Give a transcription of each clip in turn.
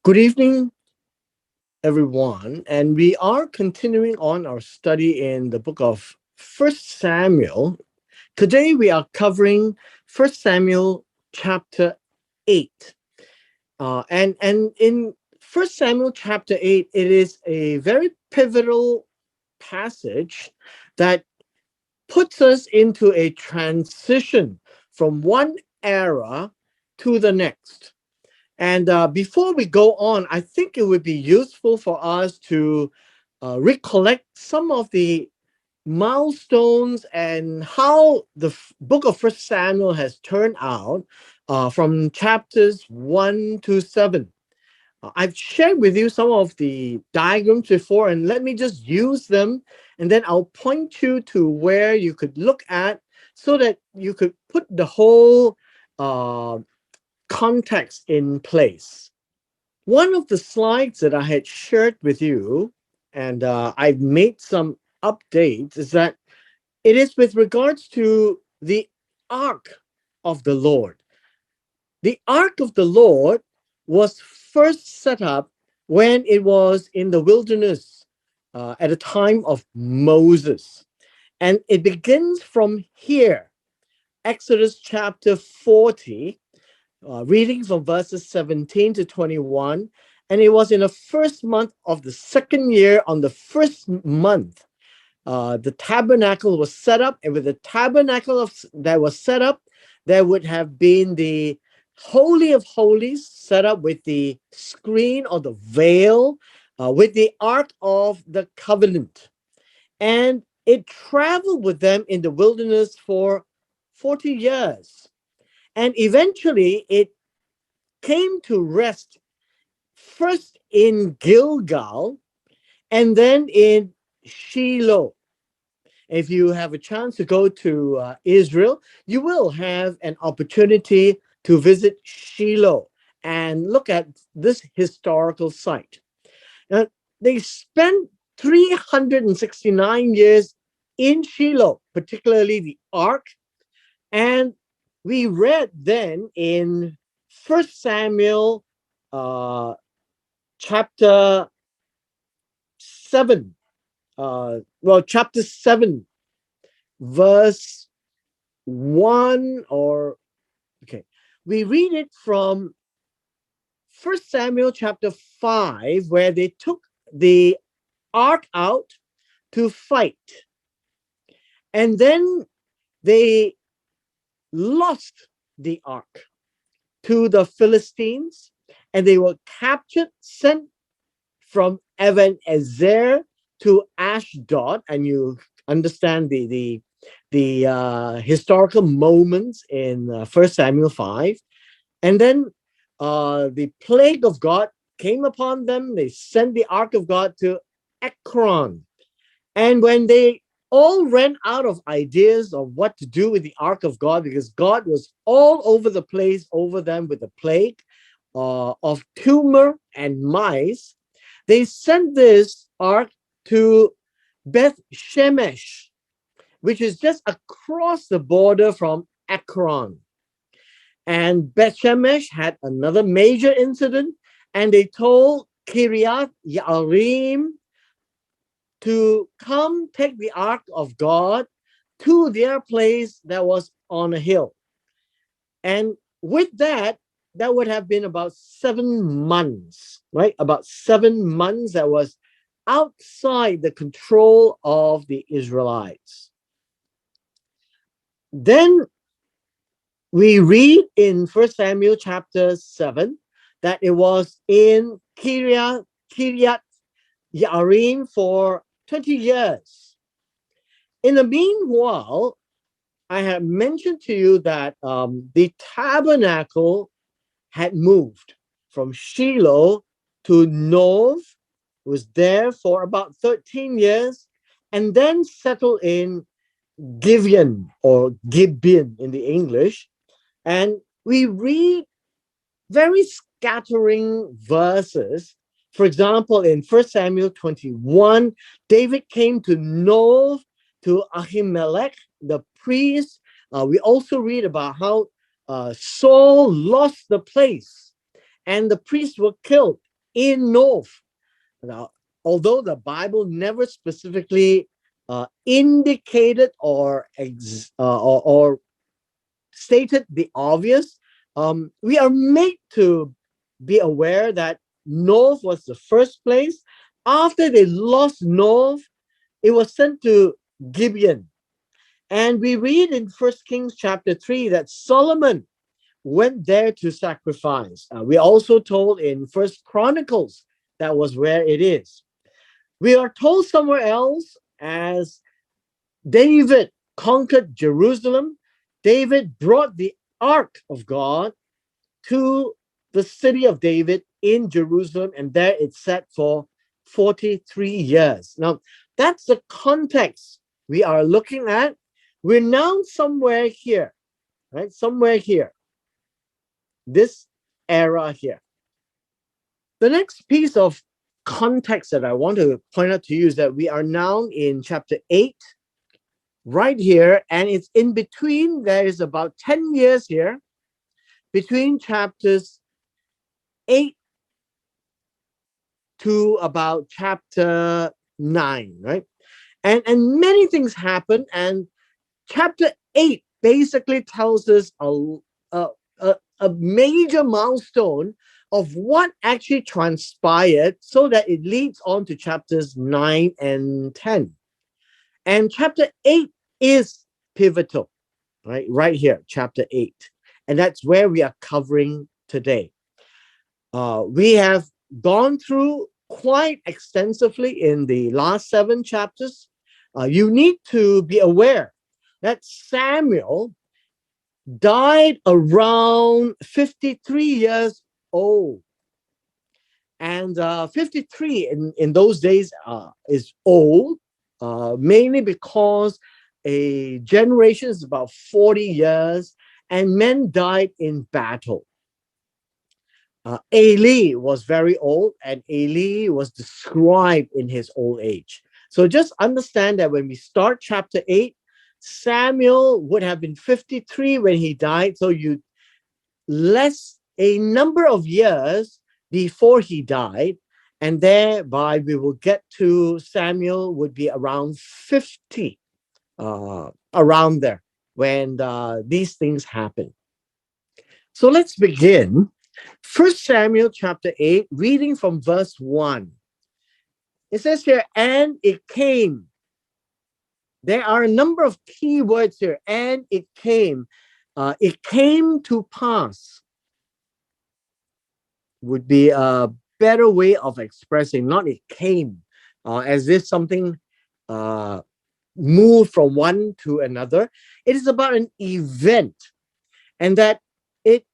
Good evening, everyone, and we are continuing on our study in the book of First Samuel. Today we are covering First Samuel chapter 8. And in First Samuel chapter 8, it is a very pivotal passage that puts us into a transition from one era to the next. And before we go on, I think it would be useful for us to recollect some of the milestones and how the book of First Samuel has turned out from chapters 1 to 7. I've shared with you some of the diagrams before, and let me just use them, and then I'll point you to where you could look at so that you could put the whole uh, context in place. One of the slides that I had shared with you, and I've made some updates, is that it is with regards to the ark of the Lord. The ark of the Lord was first set up when it was in the wilderness at the time of Moses. And it begins from here, Exodus chapter 40, reading from verses 17 to 21. And it was in the first month of the second year, on the first month, the tabernacle was set up. And with the tabernacle that was set up, there would have been the Holy of Holies set up with the screen or the veil, with the Ark of the Covenant. And it traveled with them in the wilderness for 40 years. And eventually it came to rest first in Gilgal and then in Shiloh. If you have a chance to go to Israel, you will have an opportunity to visit Shiloh and look at this historical site. Now, they spent 369 years in Shiloh, particularly the ark. And we read then in First Samuel chapter 7, chapter 7, verse 1, we read it from First Samuel chapter 5, where they took the ark out to fight. And then they lost the ark to the Philistines, and they were captured, sent from Ebenezer to Ashdod, and you understand the historical moments in First Samuel 5. And then the plague of God came upon them. They sent the ark of God to Ekron. And when they all ran out of ideas of what to do with the ark of God, because God was all over the place over them with the plague of tumor and mice, they sent this ark to Beth Shemesh, which is just across the border from Ekron. And Beth Shemesh had another major incident, and they told Kiryat Yearim to come take the ark of God to their place that was on a hill. And with that, that would have been about 7 months, right? About 7 months that was outside the control of the Israelites. Then we read in First Samuel chapter 7 that it was in Kiryat Yearim for 20 years. In the meanwhile, I have mentioned to you that the tabernacle had moved from Shiloh to Nov, was there for about 13 years, and then settled in Gibeon or Gibeon in the English. And we read very scattering verses. For example, in 1 Samuel 21, David came to Nov to Ahimelech, the priest. We also read about how Saul lost the place and the priests were killed. in North. Now, although the Bible never specifically indicated or stated the obvious, we are made to be aware that North was the first place. After they lost North, it was sent to Gibeon. And we read in First Kings chapter 3 that Solomon went there to sacrifice. We also told in First Chronicles that was where it is. We are told somewhere else as David conquered Jerusalem. David brought the ark of God to the city of David in Jerusalem, and there it sat for 43 years. Now, that's the context we are looking at. We're now somewhere here, right? Somewhere here, this era here. The next piece of context that I want to point out to you is that we are now in chapter 8, right here, and it's in between. There is about 10 years here between chapters 8 to about chapter 9, right? And many things happen, and chapter 8 basically tells us a major milestone of what actually transpired so that it leads on to chapters 9 and 10. And chapter 8 is pivotal, right? Right here, chapter 8. And that's where we are covering today. We have gone through quite extensively in the last 7 chapters. You need to be aware that Samuel died around 53 years old. And 53 in those days is old, mainly because a generation is about 40 years, and men died in battle. Eli was very old, and Eli was described in his old age. So just understand that when we start chapter 8, Samuel would have been 53 when he died. So you less a number of years before he died, and thereby we will get to Samuel would be around 50, around there when these things happen. So let's begin. First Samuel chapter 8, reading from verse 1. It says here, and it came. There are a number of key words here. And it came. It came to pass would be a better way of expressing, not it came, as if something moved from one to another. It is about an event, and that it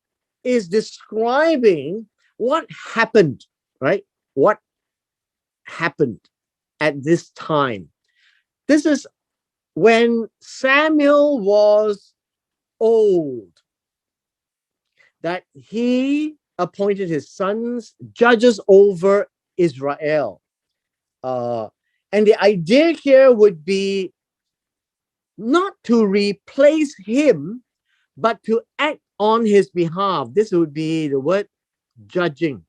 is describing what happened, right? What happened at this time. This is when Samuel was old, that he appointed his sons judges over Israel. And the idea here would be not to replace him, but to act on his behalf. This would be the word judging,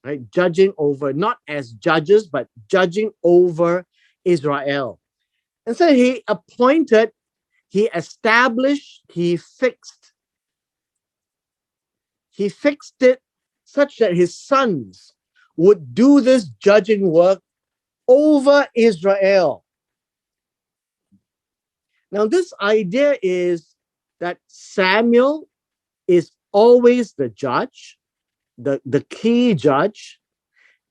right? Judging over, not as judges, but judging over Israel. And so he appointed, he established, he fixed it such that his sons would do this judging work over Israel. Now, this idea is that Samuel is always the judge, the key judge,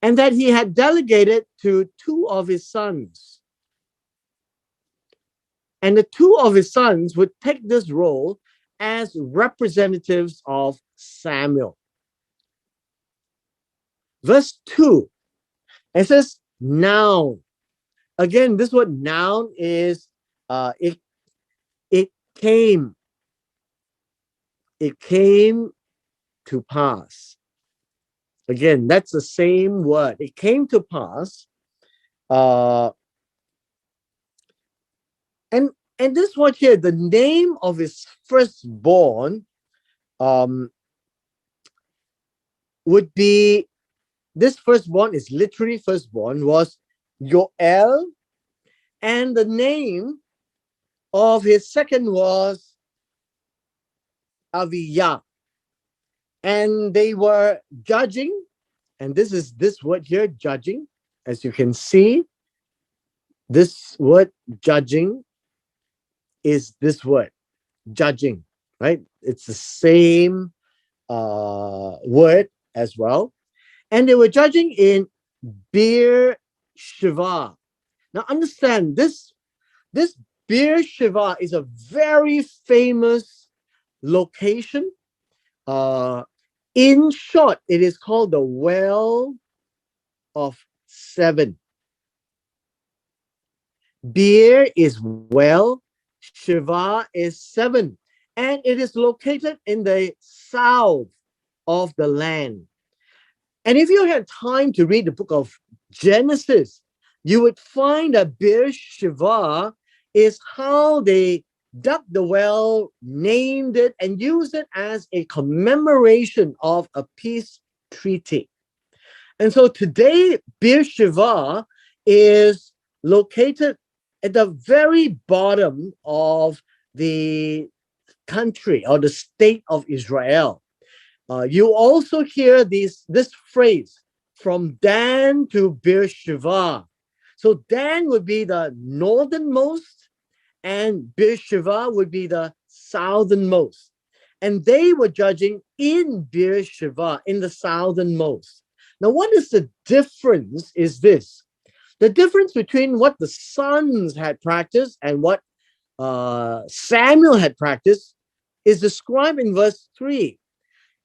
and that he had delegated to 2 of his sons. And the 2 of his sons would take this role as representatives of Samuel. Verse 2, it says, noun. Again, this word noun is it came. It came to pass. Again, that's the same word. It came to pass. And this word here, the name of his firstborn, would be, this firstborn is literally firstborn, was Yoel, and the name of his second was Aviyah. And they were judging, and this is this word here, judging. As you can see, this word judging is this word, judging, right? It's the same word as well. And they were judging in Bir Shiva. Now understand, this Bir Shiva is a very famous location. In short, it is called the Well of Seven. Bir is well, Shiva is seven, and it is located in the south of the land. And if you had time to read the book of Genesis, you would find that Bir Shiva is how they dug the well, named it, and used it as a commemoration of a peace treaty. And so today, Bir Shiva is located at the very bottom of the country or the state of Israel. You also hear this phrase, from Dan to Beersheba. So Dan would be the northernmost, and Beersheba would be the southernmost. And they were judging in Beersheba, in the southernmost. Now, what is the difference is this. The difference between what the sons had practiced and what Samuel had practiced is described in verse 3.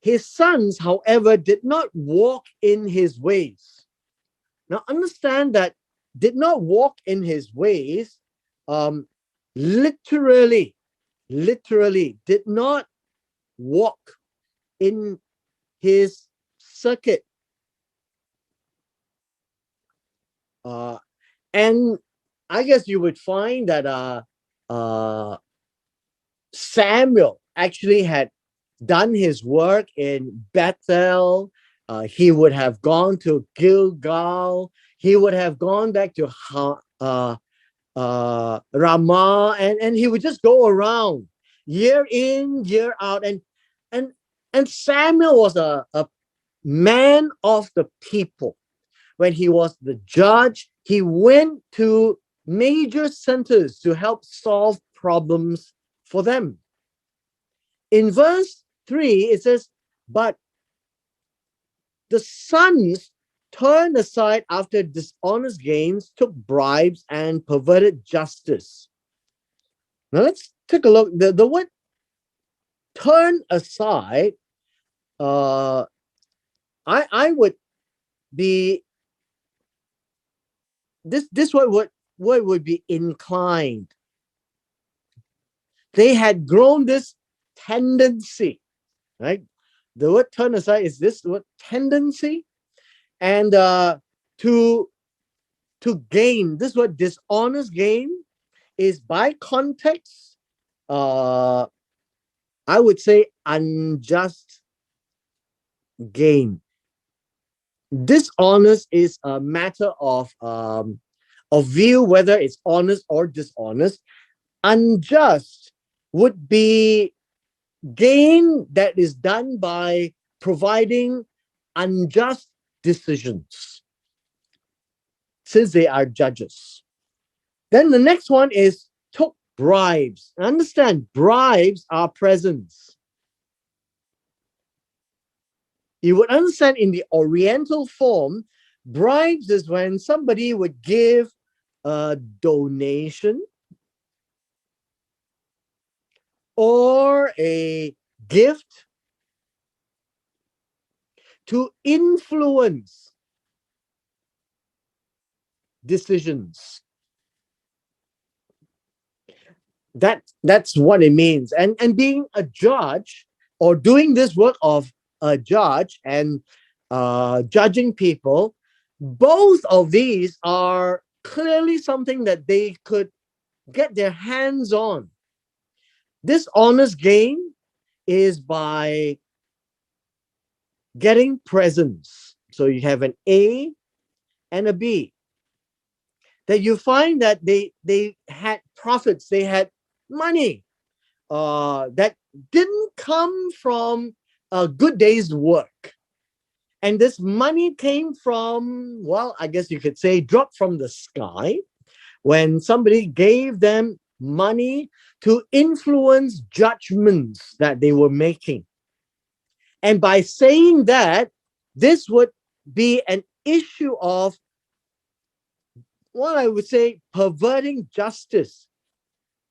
His sons, however, did not walk in his ways. Now, understand that did not walk in his ways, literally did not walk in his circuit. And I guess you would find that Samuel actually had done his work in Bethel. He would have gone to Gilgal. He would have gone back to Ramah, and he would just go around year in, year out. And Samuel was a man of the people. When he was the judge, he went to major centers to help solve problems for them. In verse 3, it says, but the sons turned aside after dishonest gains, took bribes, and perverted justice. Now let's take a look. The word turn aside, I would be, this word would be inclined. They had grown this tendency, right? The word turn aside is this word tendency, and to gain. This word dishonest gain is by context, I would say unjust gain. Dishonest is a matter of view, whether it's honest or dishonest. Unjust would be gain that is done by providing unjust decisions, since they are judges. Then the next one is took bribes. Understand, bribes are presents. You would understand in the Oriental form, bribes is when somebody would give a donation or a gift to influence decisions. That's what it means. And being a judge, or doing this work of a judge and judging people, both of these are clearly something that they could get their hands on. This honest gain is by getting presents. So you have an A and a B. That you find that they had profits, they had money that didn't come from a good day's work. And this money came from, well, I guess you could say, dropped from the sky when somebody gave them money to influence judgments that they were making. And by saying that, this would be an issue of what I would say perverting justice.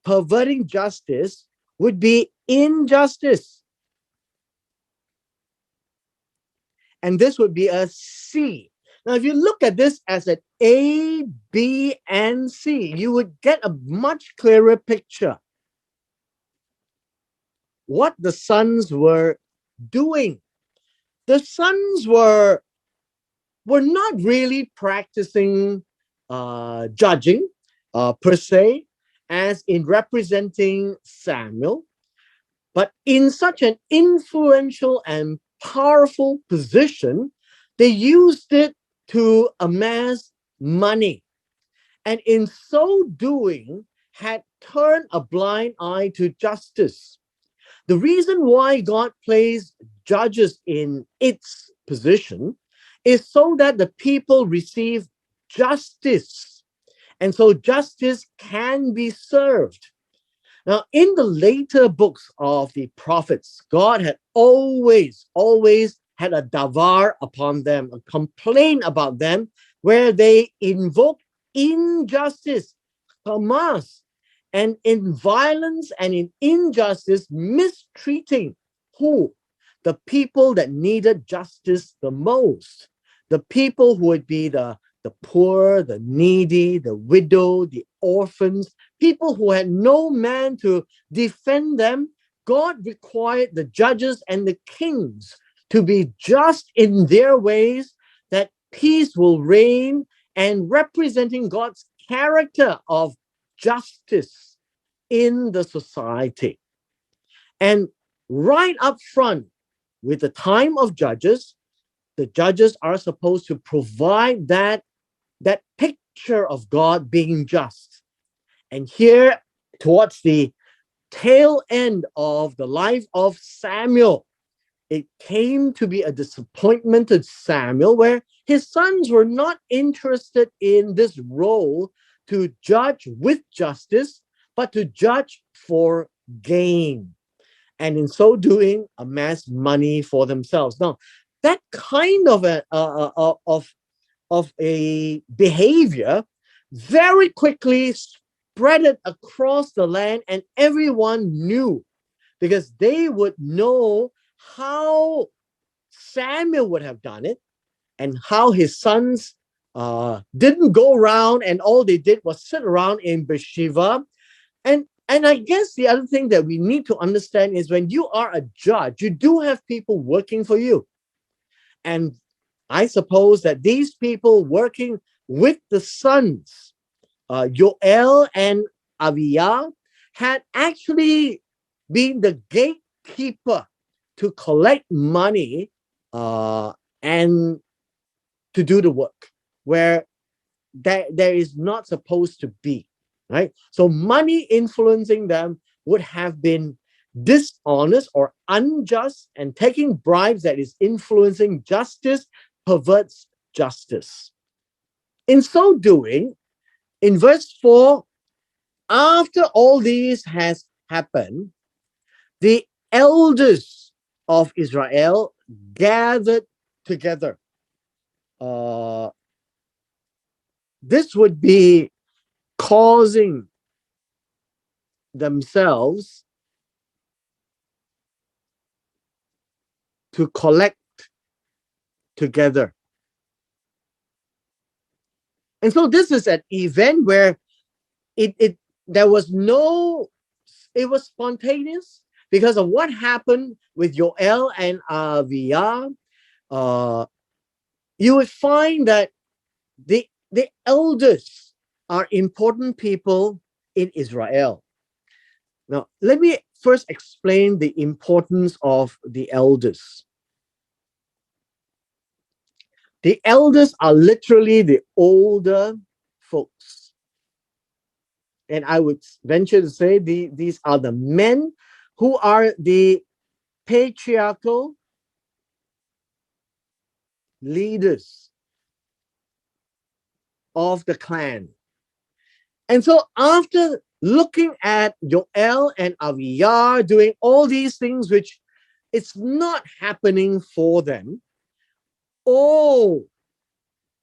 Perverting justice would be injustice. And this would be a C. Now, if you look at this as an A, B, and C, you would get a much clearer picture what the sons were doing. The sons were not really practicing judging per se, as in representing Samuel, but in such an influential and powerful position, they used it to amass money. And in so doing, had turned a blind eye to justice. The reason why God placed judges in its position is so that the people receive justice. And so justice can be served. Now, in the later books of the prophets, God had always had a davar upon them, a complaint about them, where they invoke injustice, Hamas, and in violence and in injustice, mistreating who? The people that needed justice the most. The people who would be the poor, the needy, the widow, the orphans, people who had no man to defend them. God required the judges and the kings to be just in their ways, that peace will reign, and representing God's character of justice in the society. And right up front, with the time of judges, the judges are supposed to provide that picture of God being just. And here, towards the tail end of the life of Samuel, it came to be a disappointment to Samuel, where his sons were not interested in this role to judge with justice, but to judge for gain. And in so doing, amass money for themselves. Now, that kind of a behavior very quickly spread it across the land, and everyone knew, because they would know how Samuel would have done it and how his sons didn't go around and all they did was sit around in Bathsheba. And I guess the other thing that we need to understand is when you are a judge, you do have people working for you. And I suppose that these people working with the sons, Joel and Aviah, had actually been the gatekeeper to collect money and to do the work where there is not supposed to be, right? So money influencing them would have been dishonest or unjust, and taking bribes that is influencing justice perverts justice. In so doing, in verse 4, after all this has happened, the elders of Israel gathered together. Uh, this would be causing themselves to collect together. And so this is an event where it there was no, it was spontaneous because of what happened with Joel and Aviah. Uh, you would find that the elders are important people in Israel. Now, let me first explain the importance of the elders. The elders are literally the older folks. And I would venture to say these are the men who are the patriarchal leaders of the clan. And so after looking at Joel and Aviyar doing all these things, which it's not happening for them, all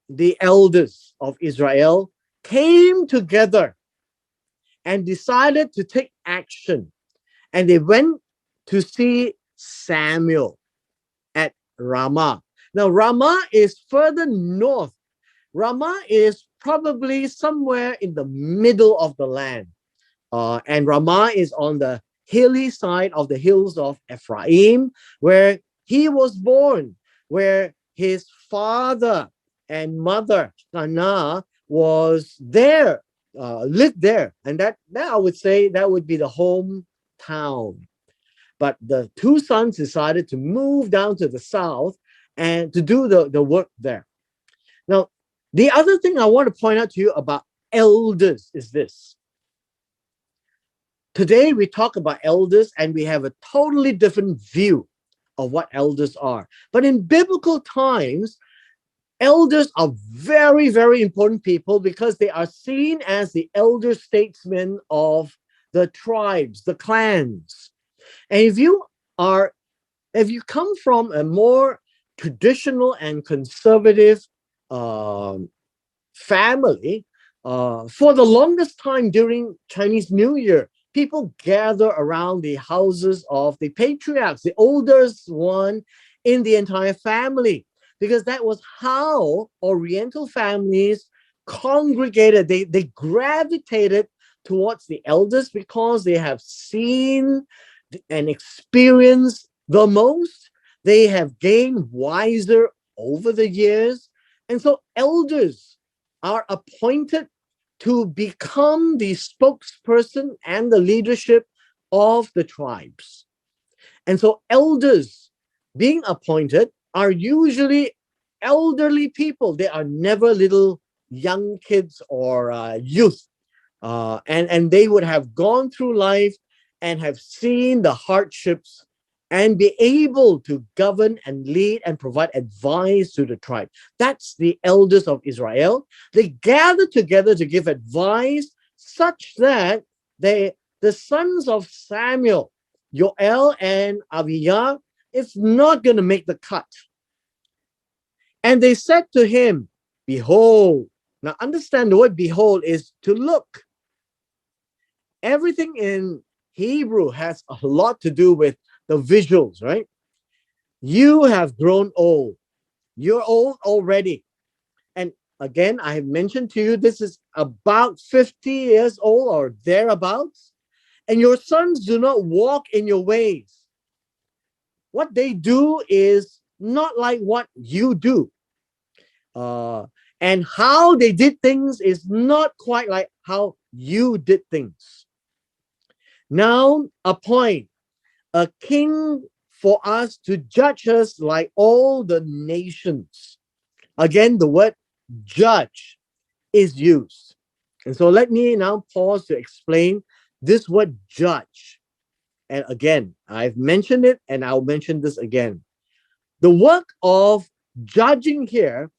the elders of Israel came together and decided to take action. And they went to see Samuel at Ramah. Now, Ramah is further north. Ramah is probably somewhere in the middle of the land. And Ramah is on the hilly side of the hills of Ephraim, where he was born, where his father and mother, Hannah, was there, lived there. And that I would say that would be the hometown. But the two sons decided to move down to the south and to do the work there. Now, the other thing I want to point out to you about elders is this. Today, we talk about elders and we have a totally different view of what elders are. But in biblical times, elders are very, very important people because they are seen as the elder statesmen of the tribes, the clans. And if you come from a more traditional and conservative family, for the longest time during Chinese New Year, people gather around the houses of the patriarchs, the oldest one in the entire family, because that was how Oriental families congregated. They gravitated towards the elders because they have seen and experienced the most. They have gained wiser over the years. And so elders are appointed to become the spokesperson and the leadership of the tribes. And so elders being appointed are usually elderly people. They are never little young kids or youth. And they would have gone through life and have seen the hardships and be able to govern and lead and provide advice to the tribe. That's the elders of Israel. They gather together to give advice such that the sons of Samuel, Joel and Aviyah, is not going to make the cut. And they said to him, behold. Now understand the word behold is to look. Everything in Hebrew has a lot to do with the visuals, right? You have grown old. You're old already. And again, I have mentioned to you, this is about 50 years old or thereabouts. And your sons do not walk in your ways. What they do is not like what you do. And how they did things is not quite like how you did things. Now appoint a king for us to judge us like all the nations. Again, the word judge is used. And so let me now pause to explain this word judge. And again, I've mentioned it and I'll mention this again. The work of judging here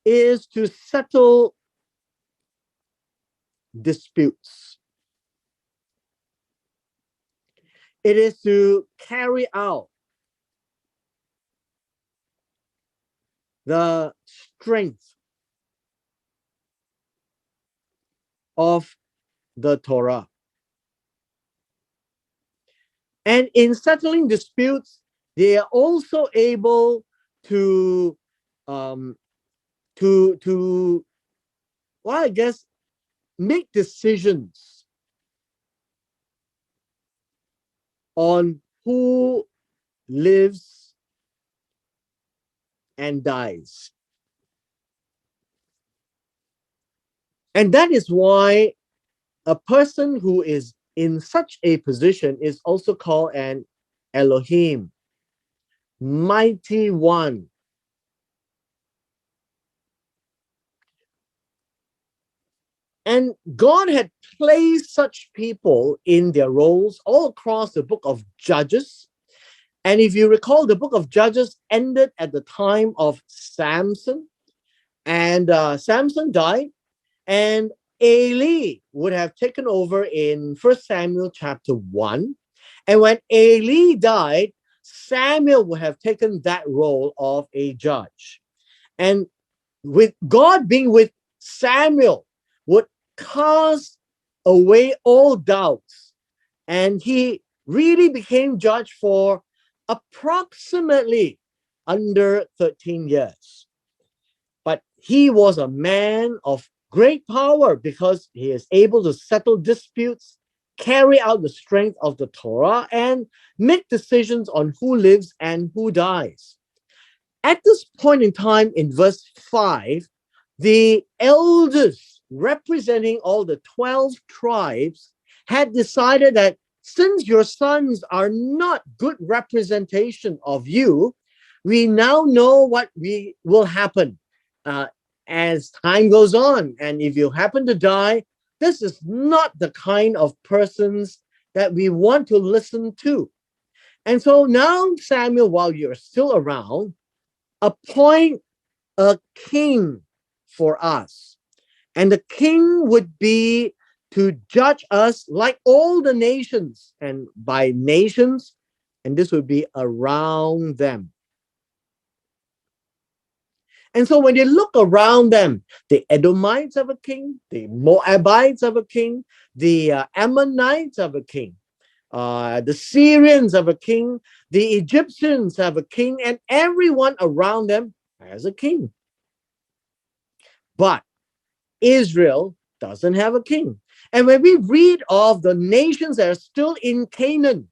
is to settle disputes. It is to carry out the strength of the Torah. And in settling disputes, they are also able to well, I guess, make decisions on who lives and dies. And that is why a person who is in such a position is also called an Elohim, mighty one. And God had placed such people in their roles all across the book of Judges. And if you recall, the book of Judges ended at the time of Samson. And Samson died, and Eli would have taken over in First Samuel chapter 1. And when Eli died, Samuel would have taken that role of a judge. And with God being with Samuel, would cast away all doubts. And he really became judge for approximately under 13 years. But he was a man of great power because he is able to settle disputes, carry out the strength of the Torah, and make decisions on who lives and who dies. At this point in time, in verse 5, the elders representing all the 12 tribes had decided that since your sons are not good representation of you, we now know what will happen uh, as time goes on. And if you happen to die, this is not the kind of persons that we want to listen to. And so now, Samuel, while you're still around, appoint a king for us. And the king would be to judge us like all the nations, and by nations, and this would be around them. And so when they look around them, the Edomites have a king, the Moabites have a king, the Ammonites have a king, the Syrians have a king, the Egyptians have a king, and everyone around them has a king. But Israel doesn't have a king. And when we read of the nations that are still in Canaan,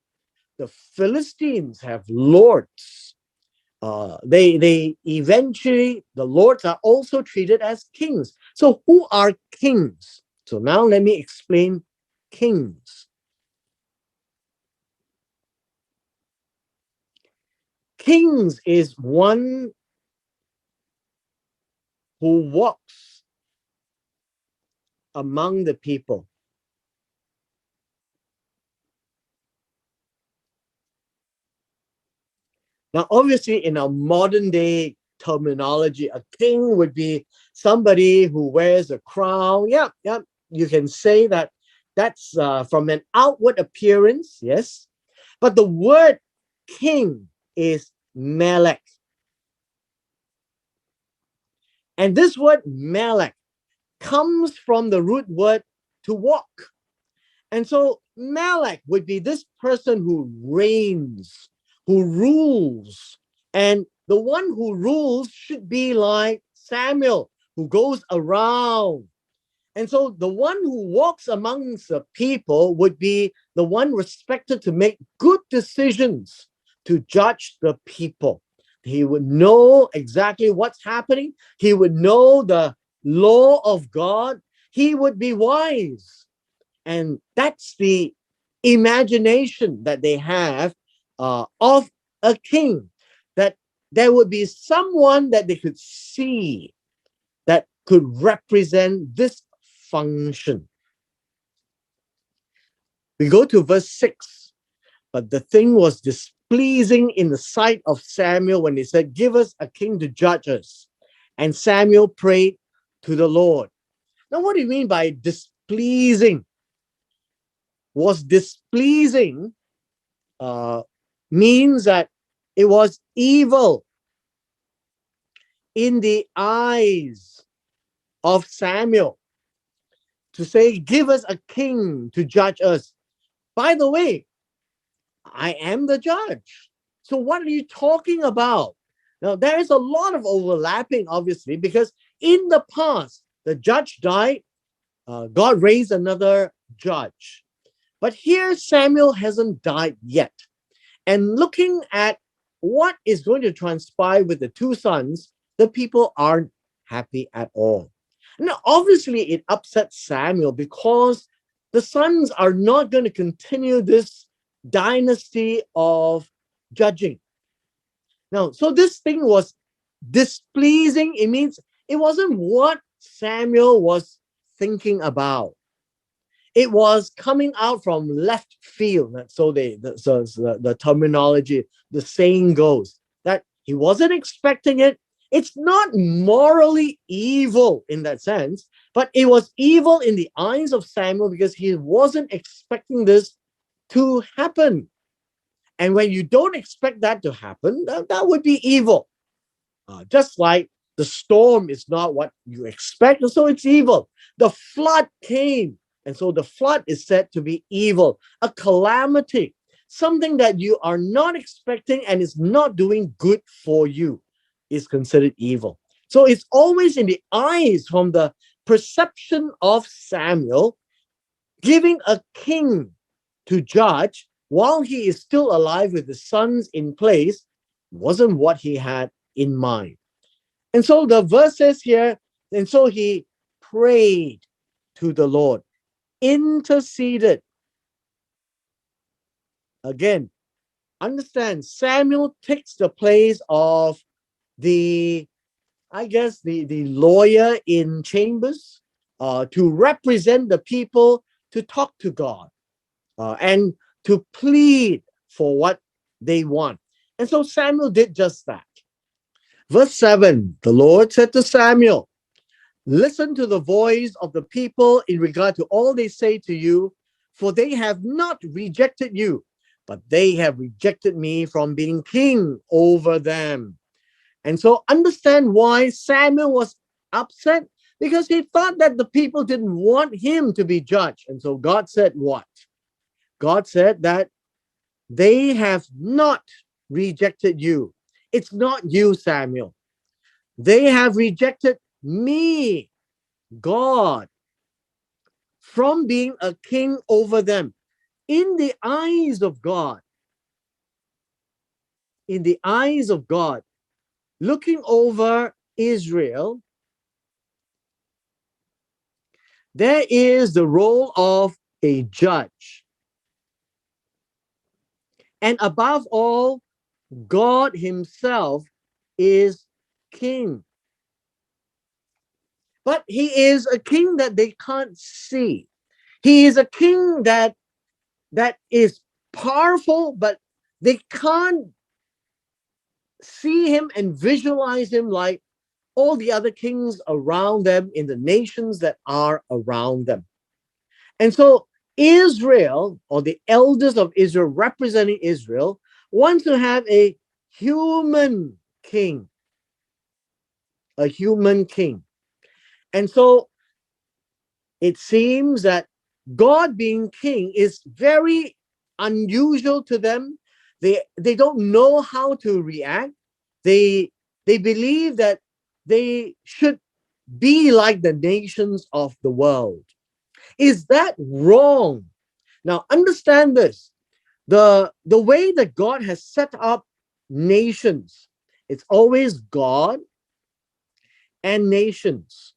the Philistines have lords. They eventually, the lords are also treated as kings. So who are kings? So now let me explain kings. Kings is one who walks among the people. Now, obviously, in our modern day terminology, a king would be somebody who wears a crown. Yeah, yeah, you can say that that's from an outward appearance, yes. But the word king is melech. And this word melech comes from the root word to walk. And so Malak would be this person who reigns, who rules. And the one who rules should be like Samuel, who goes around. And so the one who walks amongst the people would be the one respected to make good decisions, to judge the people. He would know exactly what's happening. He would know the law of God. He would be wise. And that's the imagination that they have of a king, that there would be someone that they could see that could represent this function. We go to verse 6. But the thing was displeasing in the sight of Samuel when he said, "Give us a king to judge us." And Samuel prayed to the Lord. Now, what do you mean by displeasing? Was displeasing means that it was evil in the eyes of Samuel to say, "Give us a king to judge us." By the way, I am the judge. So what are you talking about? Now, there is a lot of overlapping, obviously, because in the past, the judge died, God raised another judge. But here, Samuel hasn't died yet. And looking at what is going to transpire with the two sons, the people aren't happy at all. Now, obviously, it upsets Samuel because the sons are not going to continue this dynasty of judging. Now, so this thing was displeasing. It means it wasn't what Samuel was thinking about. It was coming out from left field. So the terminology, the saying goes that he wasn't expecting it. It's not morally evil in that sense, but it was evil in the eyes of Samuel because he wasn't expecting this to happen. And when you don't expect that to happen, that would be evil. Just like the storm is not what you expect, and so it's evil. The flood came, and so the flood is said to be evil, a calamity, something that you are not expecting and is not doing good for you is considered evil. So it's always in the eyes from the perception of Samuel, giving a king to judge while he is still alive with the sons in place wasn't what he had in mind. And so the verse says here, and so he prayed to the Lord, interceded. Again, understand, Samuel takes the place of the, I guess, the lawyer in chambers to represent the people, to talk to God and to plead for what they want. And so Samuel did just that. Verse 7, the Lord said to Samuel, listen to the voice of the people in regard to all they say to you, for they have not rejected you, but they have rejected me from being king over them. And so understand why Samuel was upset, because he thought that the people didn't want him to be judge. And so God said what? God said that they have not rejected you. It's not you, Samuel. They have rejected me, God, from being a king over them. In the eyes of God, in the eyes of God, looking over Israel, there is the role of a judge. And above all, God himself is king. But he is a king that they can't see. He is a king that is powerful, but they can't see him and visualize him like all the other kings around them in the nations that are around them. And so Israel, or the elders of Israel representing Israel, want to have a human king. A human king. And so it seems that God being king is very unusual to them. They don't know how to react. They believe that they should be like the nations of the world. Is that wrong? Now understand this. The way that God has set up nations, it's always God and nations.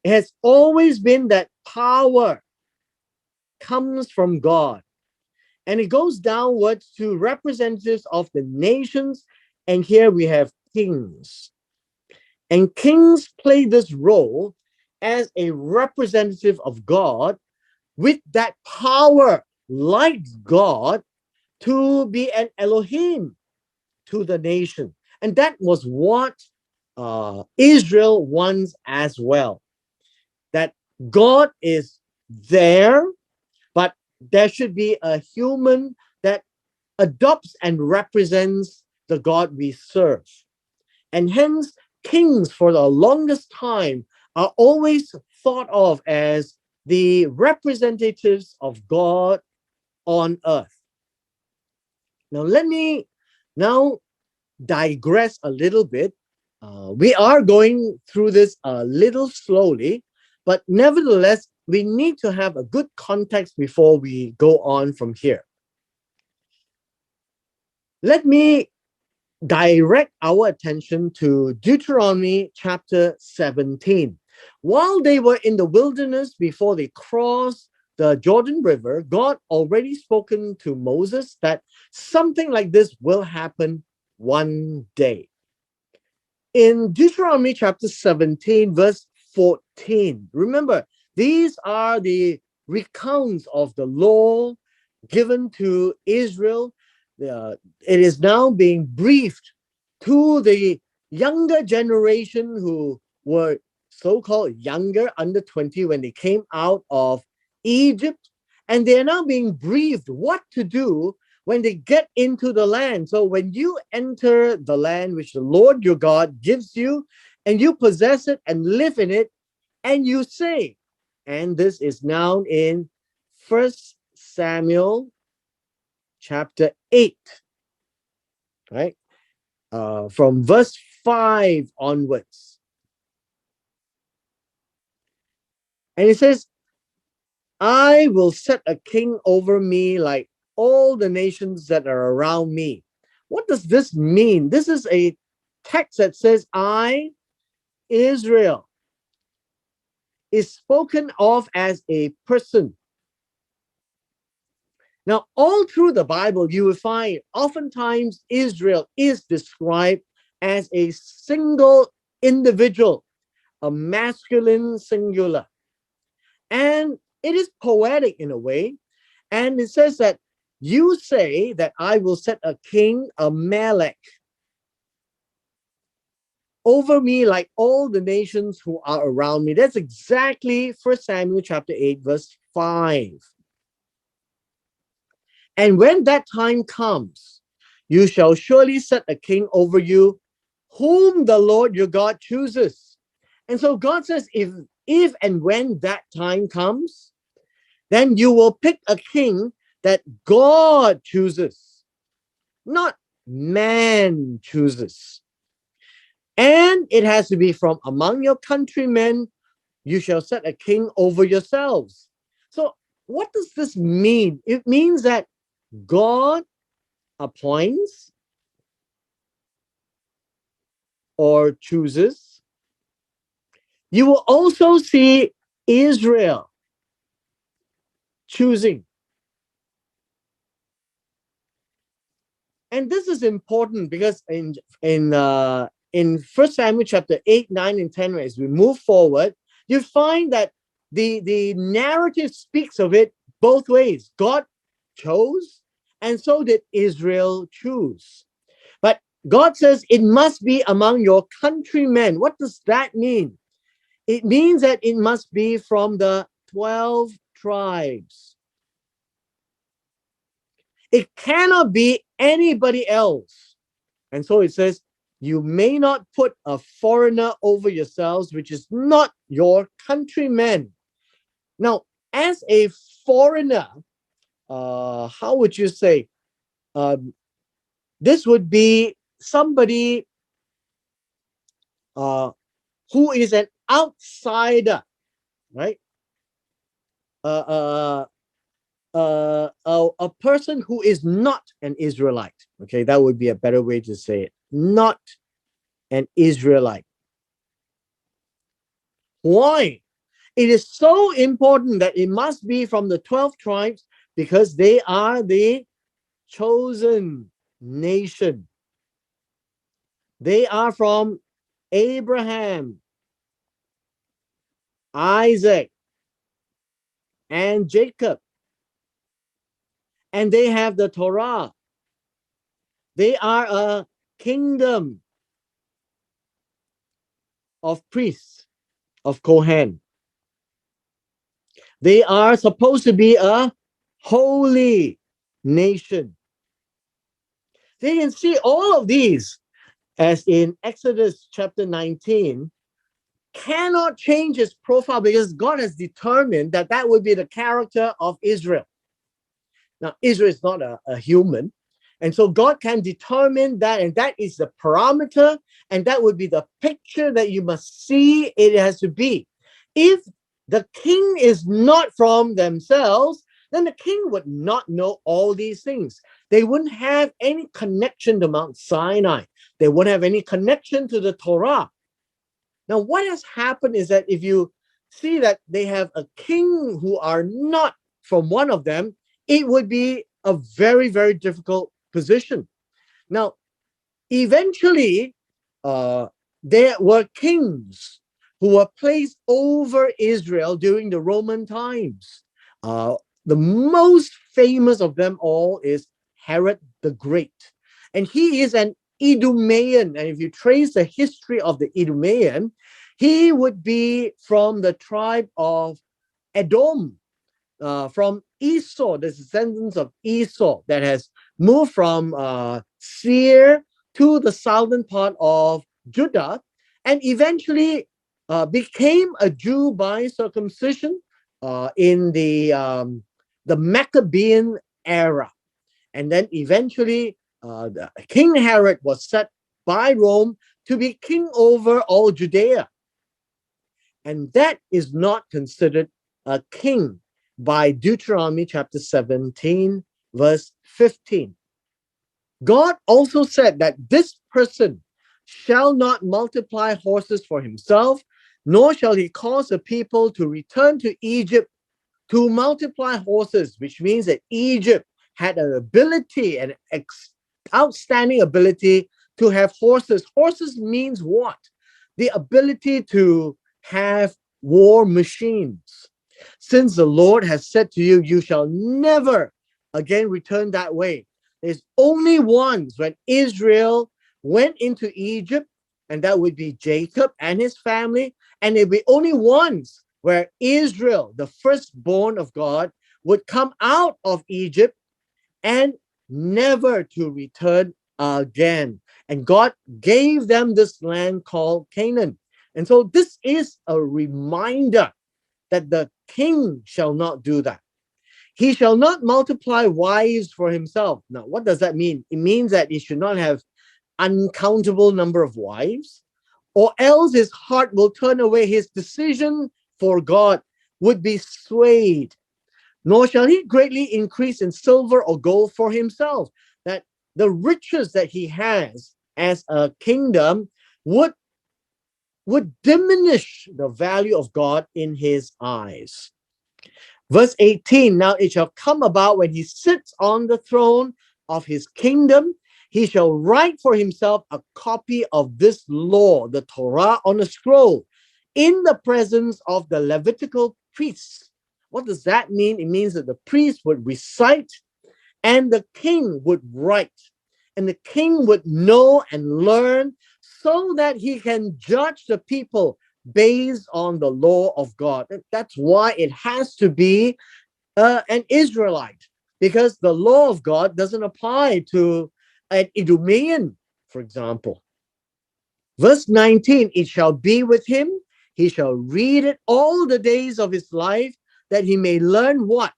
It has always been that power comes from God. And it goes downwards to representatives of the nations. And here we have kings. And kings play this role as a representative of God with that power, like God, to be an Elohim to the nation. And that was what Israel wants as well. That God is there, but there should be a human that adopts and represents the God we serve. And hence, kings for the longest time are always thought of as the representatives of God on earth. Now, let me now digress a little bit. We are going through this a little slowly, but nevertheless, we need to have a good context before we go on from here. Let me direct our attention to Deuteronomy chapter 17. While they were in the wilderness before they crossed the Jordan River, God already spoken to Moses that something like this will happen one day. In Deuteronomy chapter 17, verse 14. Remember, these are the recounts of the law given to Israel. It is now being briefed to the younger generation who were so-called younger, under 20, when they came out of Egypt. And they are now being briefed what to do when they get into the land. So when you enter the land which the Lord your God gives you, and you possess it and live in it, and you say, and this is now in First Samuel chapter 8, right? From verse 5 onwards. And it says, I will set a king over me like all the nations that are around me. What does this mean? This is a text that says, I, Israel, is spoken of as a person. Now, all through the Bible, you will find oftentimes Israel is described as a single individual, a masculine singular. And it is poetic in a way. And it says that you say that I will set a king, a Melech, over me like all the nations who are around me. That's exactly 1 Samuel chapter 8, verse 5. And when that time comes, you shall surely set a king over you, whom the Lord your God chooses. And so God says, if and when that time comes, then you will pick a king that God chooses, not man chooses. And it has to be from among your countrymen. You shall set a king over yourselves. So what does this mean? It means that God appoints or chooses. You will also see Israel choosing. And this is important because in 1 Samuel chapter 8, 9, and 10, as we move forward, you find that the narrative speaks of it both ways. God chose, and so did Israel choose. But God says it must be among your countrymen. What does that mean? It means that it must be from the 12 tribes. It cannot be anybody else. And so it says, you may not put a foreigner over yourselves, which is not your countrymen. Now, as a foreigner, how would you say? This would be somebody who is an outsider, right? A person who is not an Israelite. Okay, that would be a better way to say it. Not an Israelite. Why? It is so important that it must be from the 12 tribes because they are the chosen nation. They are from Abraham, Isaac, and Jacob. And they have the Torah. They are a kingdom of priests, of Kohen. They are supposed to be a holy nation. So you can see all of these, as in Exodus chapter 19, cannot change its profile because God has determined that that would be the character of Israel. Now, Israel is not a human. And so God can determine that, and that is the parameter, and that would be the picture that you must see it has to be. If the king is not from themselves, then the king would not know all these things. They wouldn't have any connection to Mount Sinai. They wouldn't have any connection to the Torah. Now, what has happened is that if you see that they have a king who are not from one of them, it would be a very, very difficult position. Now, eventually, there were kings who were placed over Israel during the Roman times. Uh, the most famous of them all is Herod the Great. And he is an Idumean. And if you trace the history of the Idumean, he would be from the tribe of Edom, from Esau, the descendants of Esau that has moved from Seir to the southern part of Judah, and eventually became a Jew by circumcision in the Maccabean era. And then eventually King Herod was set by Rome to be king over all Judea. And that is not considered a king by Deuteronomy chapter 17, verse 15. God also said that this person shall not multiply horses for himself, nor shall he cause the people to return to Egypt to multiply horses, which means that Egypt had an ability, an outstanding ability to have horses. Horses means what? The ability to have war machines. Since the Lord has said to you, you shall never again return that way. There's only once when Israel went into Egypt, and that would be Jacob and his family. And it'd be only once where Israel, the firstborn of God, would come out of Egypt and never to return again. And God gave them this land called Canaan. And so this is a reminder that the king shall not do that. He shall not multiply wives for himself. Now, what does that mean? It means that he should not have uncountable number of wives, or else his heart will turn away. His decision for God would be swayed. Nor shall he greatly increase in silver or gold for himself. That the riches that he has as a kingdom would diminish the value of God in his eyes. Verse 18, now it shall come about when he sits on the throne of his kingdom, he shall write for himself a copy of this law, the Torah, on a scroll in the presence of the Levitical priests. What does that mean? It means that the priest would recite and the king would write, and the king would know and learn so that he can judge the people based on the law of God. That's why it has to be an Israelite, because the law of God doesn't apply to an Idumean, for example. Verse 19, it shall be with him, he shall read it all the days of his life, that he may learn what?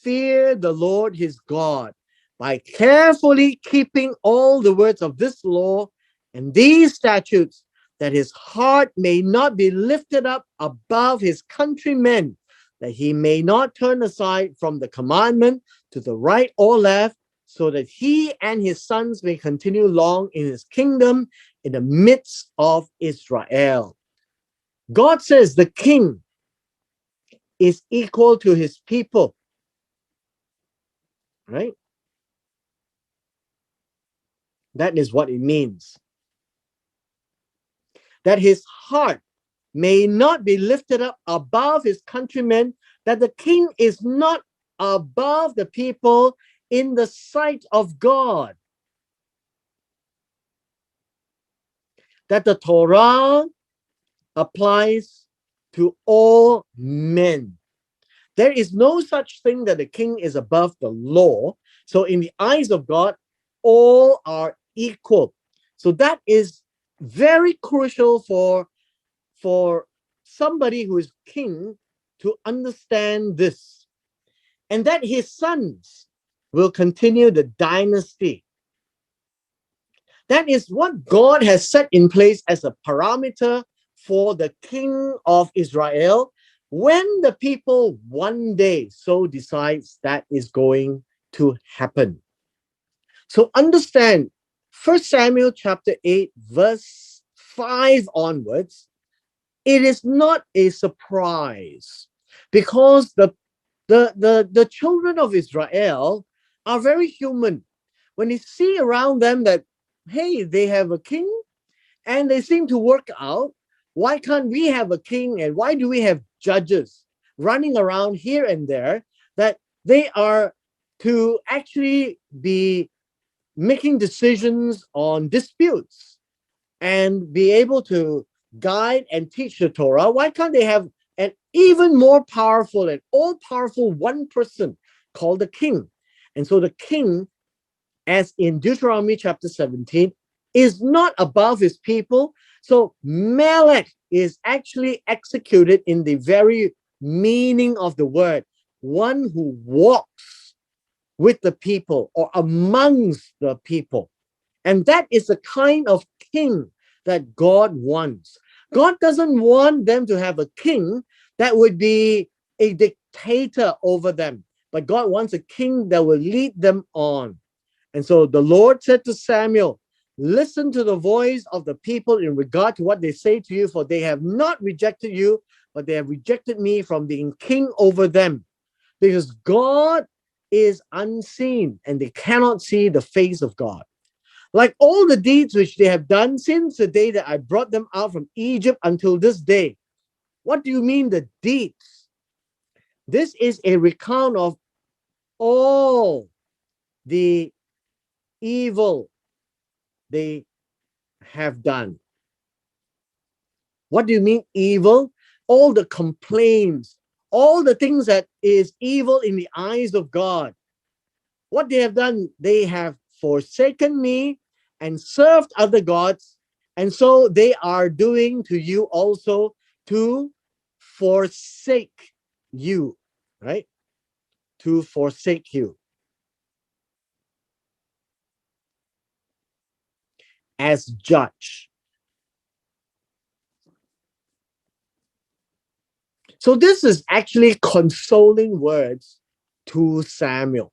Fear the Lord his God by carefully keeping all the words of this law and these statutes, that his heart may not be lifted up above his countrymen, that he may not turn aside from the commandment to the right or left, so that he and his sons may continue long in his kingdom in the midst of Israel. God says the king is equal to his people, right? That is what it means. That his heart may not be lifted up above his countrymen, that the king is not above the people in the sight of God. That the Torah applies to all men. There is no such thing that the king is above the law. So in the eyes of God, all are equal. So that is very crucial for somebody who is king to understand this, and that his sons will continue the dynasty. That is what God has set in place as a parameter for the king of Israel when the people one day so decides that is going to happen. So understand 1 Samuel chapter 8, verse 5 onwards, it is not a surprise, because the children of Israel are very human. When they see around them that, hey, they have a king and they seem to work out, Why can't we have a king? And why do we have judges running around here and there that they are to actually be making decisions on disputes and be able to guide and teach the Torah? Why can't they have an even more powerful and all-powerful one person called the king? And so the king, as in Deuteronomy chapter 17, is not above his people. So Melech is actually executed in the very meaning of the word, one who walks with the people or amongst the people. And that is the kind of king that God wants. God doesn't want them to have a king that would be a dictator over them, but God wants a king that will lead them on. And so the Lord said to Samuel, listen to the voice of the people in regard to what they say to you, for they have not rejected you, but they have rejected me from being king over them. Because God is unseen and they cannot see the face of God. Like all the deeds which they have done since the day that I brought them out from Egypt until this day. What do you mean the deeds? This is a recount of all the evil they have done. What do you mean evil? All the complaints, all the things that is evil in the eyes of God. What they have done, they have forsaken me and served other gods. And so they are doing to you also to forsake you, right? To forsake you as judge. So this is actually consoling words to Samuel.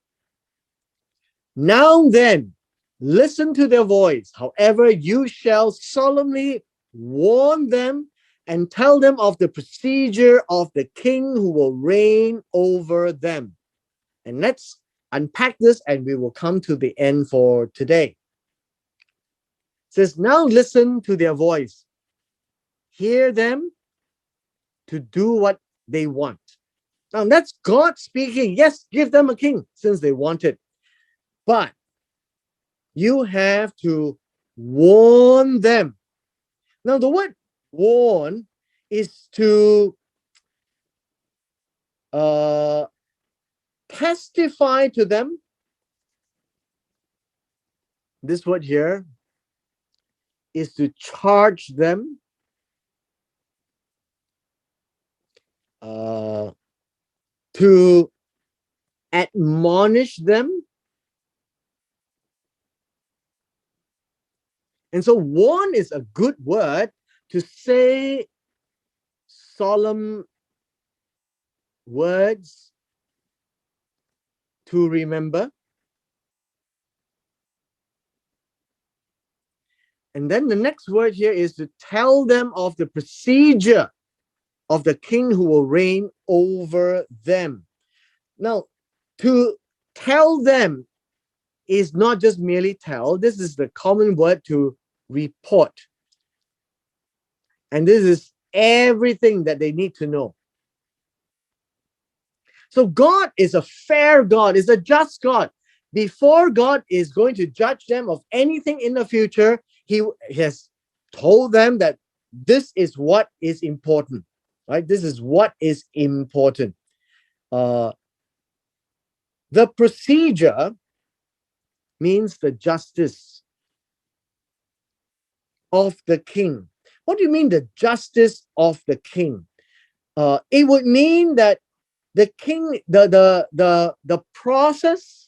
Now then, listen to their voice. However, you shall solemnly warn them and tell them of the procedure of the king who will reign over them. And let's unpack this and we will come to the end for today. It says, now listen to their voice. Hear them to do what they want. Now that's God speaking. Yes, give them a king since they want it. But you have to warn them. Now, the word warn is to testify to them. This word here is to charge them, to admonish them. And so warn is a good word to say solemn words to remember. And then the next word here is to tell them of the procedure of the king who will reign over them. Now, to tell them is not just merely tell. This is the common word to report. And this is everything that they need to know. So God is a fair God, is a just God. Before God is going to judge them of anything in the future, he has told them that this is what is important, right? This is what is important. The procedure means the justice of the king. What do you mean the justice of the king? It would mean that the king, the process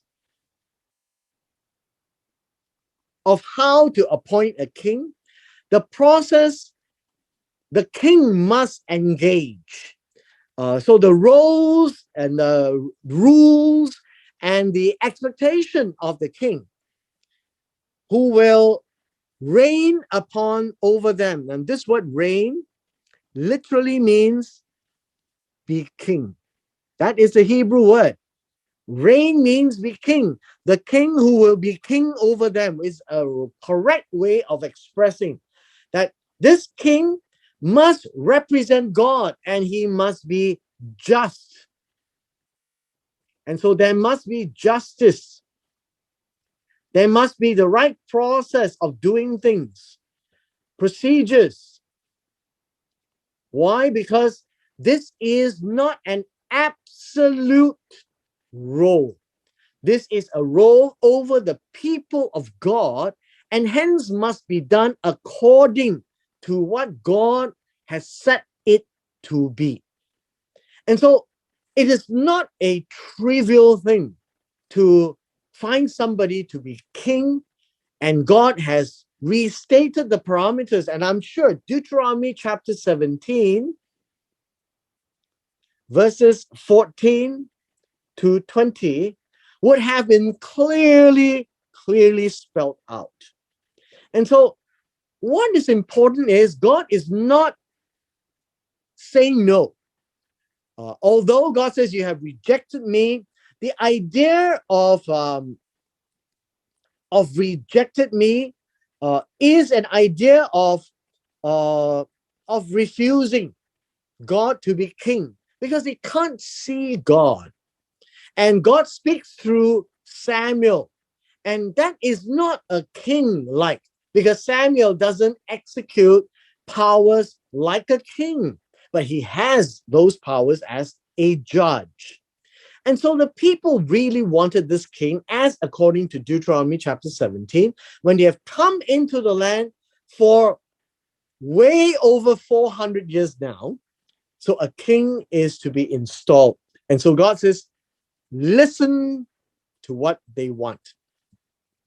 of how to appoint a king, the process the king must engage. So the roles and the rules and the expectation of the king who will reign upon over them. And this word reign literally means be king. That is the Hebrew word. Reign means be king. The king who will be king over them is a correct way of expressing that this king must represent God, and he must be just. And so there must be justice. There must be the right process of doing things, procedures. Why? Because this is not an absolute role. This is a role over the people of God, and hence must be done according to what God has set it to be. And so it is not a trivial thing to find somebody to be king, and God has restated the parameters. And I'm sure Deuteronomy chapter 17, verses 14 to 20 would have been clearly spelled out. And so what is important is God is not saying no. Although God says, you have rejected me, the idea of rejected me is an idea of refusing God to be king, because they can't see God. And God speaks through Samuel. And that is not a king like, because Samuel doesn't execute powers like a king, but he has those powers as a judge. And so the people really wanted this king, as according to Deuteronomy chapter 17, when they have come into the land for way over 400 years now. So a king is to be installed. And so God says, listen to what they want.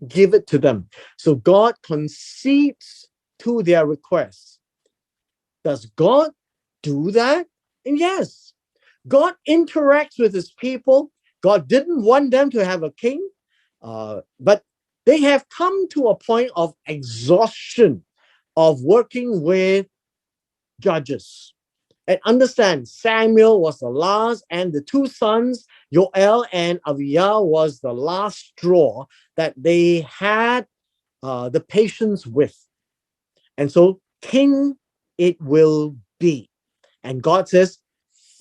Give it to them. So God concedes to their requests. Does God do that? And yes, God interacts with his people. God didn't want them to have a king, but they have come to a point of exhaustion of working with judges. And understand, Samuel was the last, and the two sons, Joel and Abiah, was the last straw that they had the patience with. And so, king it will be. And God says,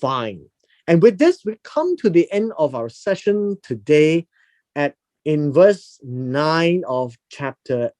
fine. And with this, we come to the end of our session today in verse 9 of chapter